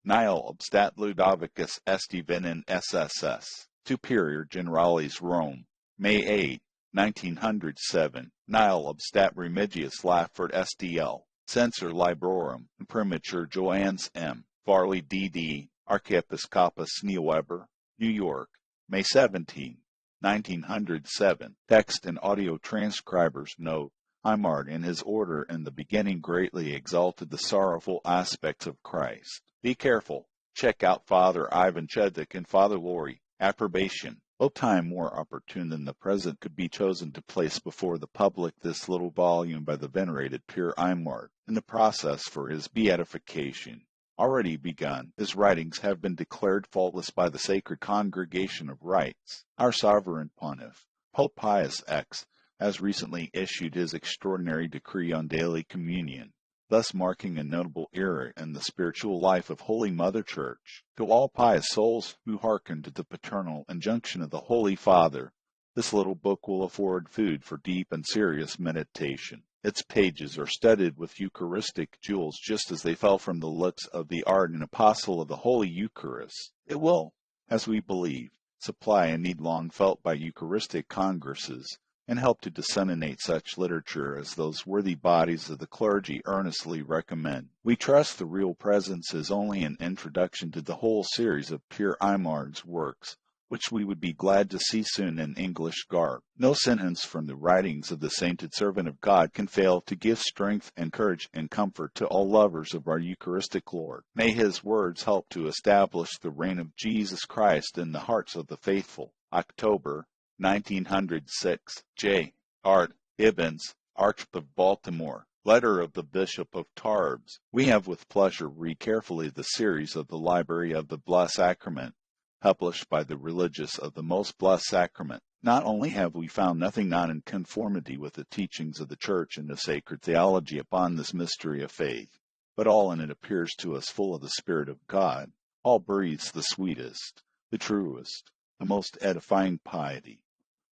Nihil obstat Ludovicus est venens SSS. Superior Generalis Rome, May 8, 1907. Nihil obstat Remigius Lafford SDL. Censor Librorum, Imprimatur Joannes M. Farley D.D., Archiepiscopus Neoweber, New York, May 17, 1907. Text and audio transcribers note: Eymard in his order in the beginning greatly exalted the sorrowful aspects of Christ. Be careful. Check out Father Ivan Chedvik and Father Laurie. Approbation. No time more opportune than the present could be chosen to place before the public this little volume by the venerated Pure Eymard, in the process for his beatification. Already begun, his writings have been declared faultless by the Sacred Congregation of Rites. Our Sovereign Pontiff, Pope Pius X, has recently issued his extraordinary decree on daily communion, thus marking a notable era in the spiritual life of Holy Mother Church. To all pious souls who hearken to the paternal injunction of the Holy Father, this little book will afford food for deep and serious meditation. Its pages are studded with Eucharistic jewels just as they fell from the lips of the ardent apostle of the Holy Eucharist. It will, as we believe, supply a need long felt by Eucharistic congresses, and help to disseminate such literature as those worthy bodies of the clergy earnestly recommend. We trust the real presence is only an introduction to the whole series of Pure Eymard's works, which we would be glad to see soon in English garb. No sentence from the writings of the sainted servant of God can fail to give strength and courage and comfort to all lovers of our Eucharistic Lord. May his words help to establish the reign of Jesus Christ in the hearts of the faithful. October 1906. J. Art. Ibbins, Archbishop of Baltimore. Letter of the Bishop of Tarbes. We have with pleasure read carefully the series of the Library of the Blessed Sacrament, published by the religious of the Most Blessed Sacrament. Not only have we found nothing not in conformity with the teachings of the Church and the sacred theology upon this mystery of faith, but all in it appears to us full of the Spirit of God. All breathes the sweetest, the truest, the most edifying piety.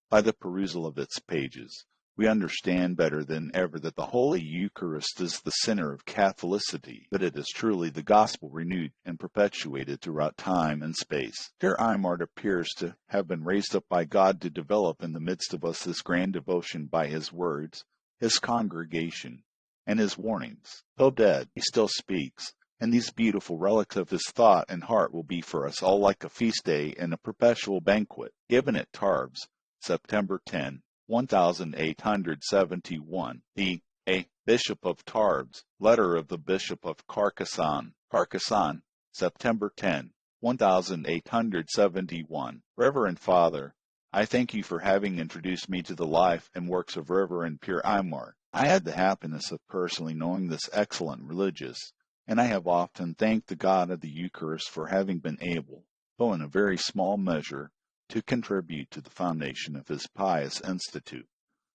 By the perusal of its pages, we understand better than ever that the Holy Eucharist is the center of Catholicity, that it is truly the gospel renewed and perpetuated throughout time and space. Here Eymard appears to have been raised up by God to develop in the midst of us this grand devotion by his words, his congregation, and his warnings. Though dead, he still speaks, and these beautiful relics of his thought and heart will be for us all like a feast day and a perpetual banquet. Given at Tarbes, September 10, 1871. The A. Bishop of Tarbes. Letter of the Bishop of Carcassonne. Carcassonne, September 10, 1871. Reverend Father, I thank you for having introduced me to the life and works of Reverend Pure Eymard. I had the happiness of personally knowing this excellent religious, and I have often thanked the God of the Eucharist for having been able, though in a very small measure, to contribute to the foundation of his pious institute.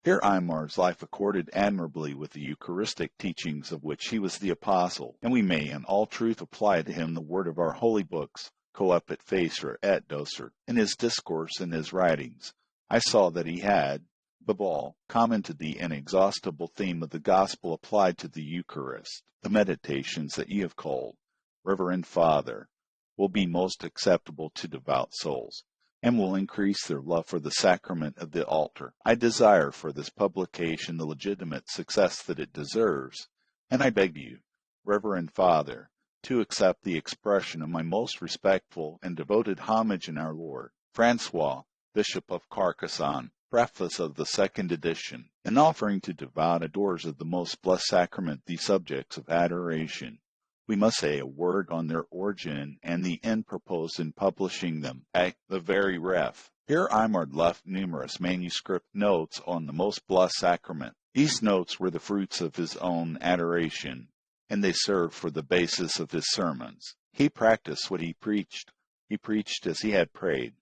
Here Eymard's life accorded admirably with the Eucharistic teachings of which he was the apostle, and we may in all truth apply to him the word of our holy books, coepit facer et docert. In his discourse and his writings, I saw that he had, above all, commented the inexhaustible theme of the gospel applied to the Eucharist. The meditations that you have called, Reverend Father, will be most acceptable to devout souls, and will increase their love for the sacrament of the altar. I desire for this publication the legitimate success that it deserves, and I beg you, Reverend Father, to accept the expression of my most respectful and devoted homage in our Lord. Francois, Bishop of Carcassonne. Preface of the second edition. In offering to devout adorers of the Most Blessed Sacrament the subjects of adoration, we must say a word on their origin and the end proposed in publishing them. The very ref. Here Eymard left numerous manuscript notes on the Most Blessed Sacrament. These notes were the fruits of his own adoration, and they served for the basis of his sermons. He practiced what he preached. He preached as he had prayed,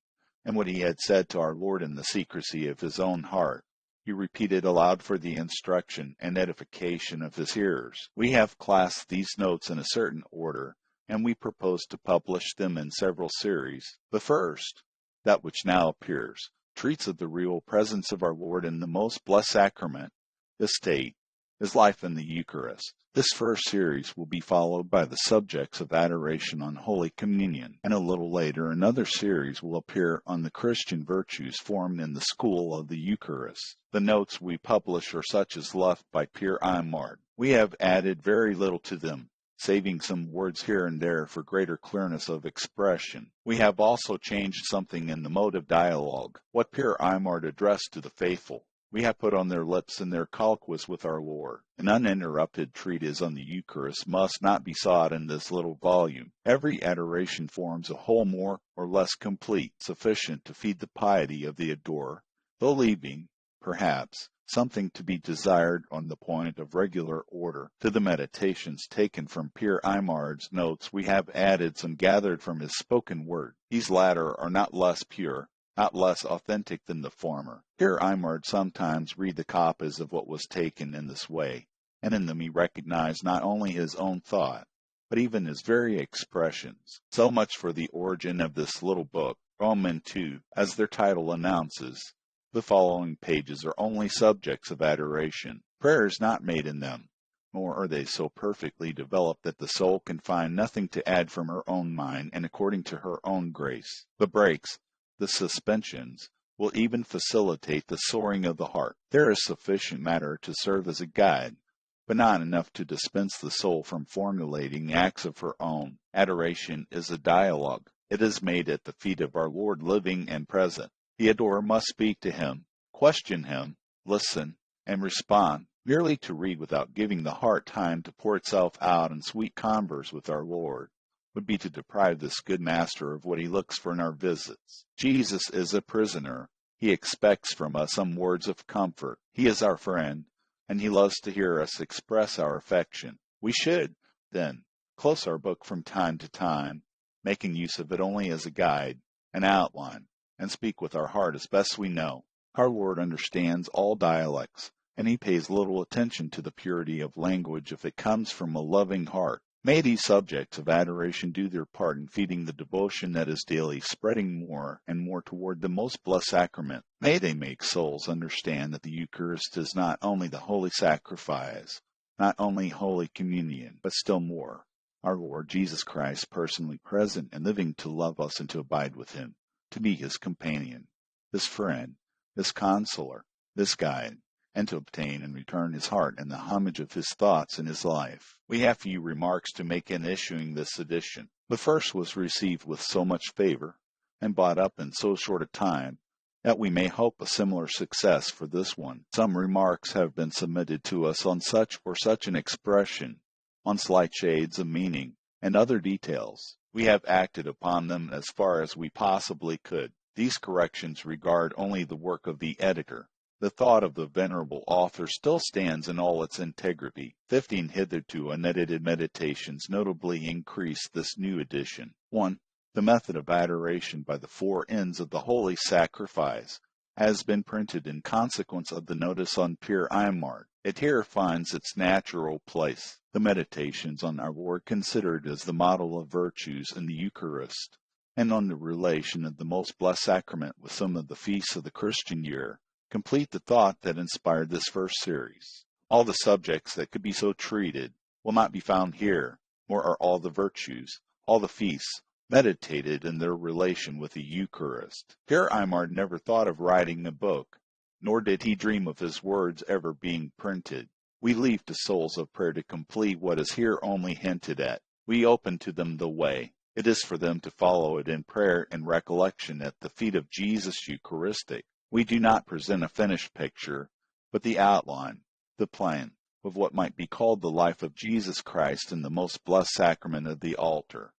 and what he had said to our Lord in the secrecy of his own heart, he repeated aloud for the instruction and edification of his hearers. We have classed these notes in a certain order, and we propose to publish them in several series. The first, that which now appears, treats of the real presence of our Lord in the Most Blessed Sacrament, the state, is life in the Eucharist. This first series will be followed by the subjects of adoration on Holy Communion, and a little later another series will appear on the Christian virtues formed in the school of the Eucharist. The notes we publish are such as left by Julian Eymard. We have added very little to them, saving some words here and there for greater clearness of expression. We have also changed something in the mode of dialogue, what Julian Eymard addressed to the faithful. We have put on their lips in their colloquies with our Lord. An uninterrupted treatise on the Eucharist must not be sought in this little volume. Every adoration forms a whole more or less complete, sufficient to feed the piety of the adorer, though leaving, perhaps, something to be desired on the point of regular order. To the meditations taken from Julian Eymard's notes we have added some gathered from his spoken word. These latter are not less pure, not less authentic than the former. Julian Eymard sometimes read the copies of what was taken in this way, and in them he recognized not only his own thought, but even his very expressions. So much for the origin of this little book. Roman 2, as their title announces, the following pages are only subjects of adoration. Prayer is not made in them, nor are they so perfectly developed that the soul can find nothing to add from her own mind and according to her own grace. The breaks, the suspensions, will even facilitate the soaring of the heart. There is sufficient matter to serve as a guide, but not enough to dispense the soul from formulating acts of her own. Adoration is a dialogue. It is made at the feet of our Lord living and present. The adorer must speak to him, question him, listen, and respond. Merely to read without giving the heart time to pour itself out in sweet converse with our Lord would be to deprive this good master of what he looks for in our visits. Jesus is a prisoner. He expects from us some words of comfort. He is our friend, and he loves to hear us express our affection. We should, then, close our book from time to time, making use of it only as a guide, an outline, and speak with our heart as best we know. Our Lord understands all dialects, and he pays little attention to the purity of language if it comes from a loving heart. May these subjects of adoration do their part in feeding the devotion that is daily spreading more and more toward the most blessed sacrament. May they make souls understand that the Eucharist is not only the holy sacrifice, not only Holy Communion, but still more, our Lord Jesus Christ personally present and living to love us and to abide with him, to be his companion, his friend, his consoler, his guide, and to obtain in return his heart and the homage of his thoughts in his life. We have few remarks to make in issuing this edition. The first was received with so much favor, and bought up in so short a time, that we may hope a similar success for this one. Some remarks have been submitted to us on such or such an expression, on slight shades of meaning, and other details. We have acted upon them as far as we possibly could. These corrections regard only the work of the editor. The thought of the venerable author still stands in all its integrity. 15 hitherto unedited meditations notably increase this new edition. 1. The method of adoration by the 4 ends of the holy sacrifice has been printed in consequence of the notice on Julian Eymard. It here finds its natural place. The meditations on our Lord considered as the model of virtues in the Eucharist, and on the relation of the most blessed sacrament with some of the feasts of the Christian year, complete the thought that inspired this first series. All the subjects that could be so treated will not be found here, nor are all the virtues, all the feasts, meditated in their relation with the Eucharist. Julian Eymard never thought of writing a book, nor did he dream of his words ever being printed. We leave to souls of prayer to complete what is here only hinted at. We open to them the way. It is for them to follow it in prayer and recollection at the feet of Jesus Eucharistic. We do not present a finished picture, but the outline, the plan, of what might be called the life of Jesus Christ in the most blessed sacrament of the altar.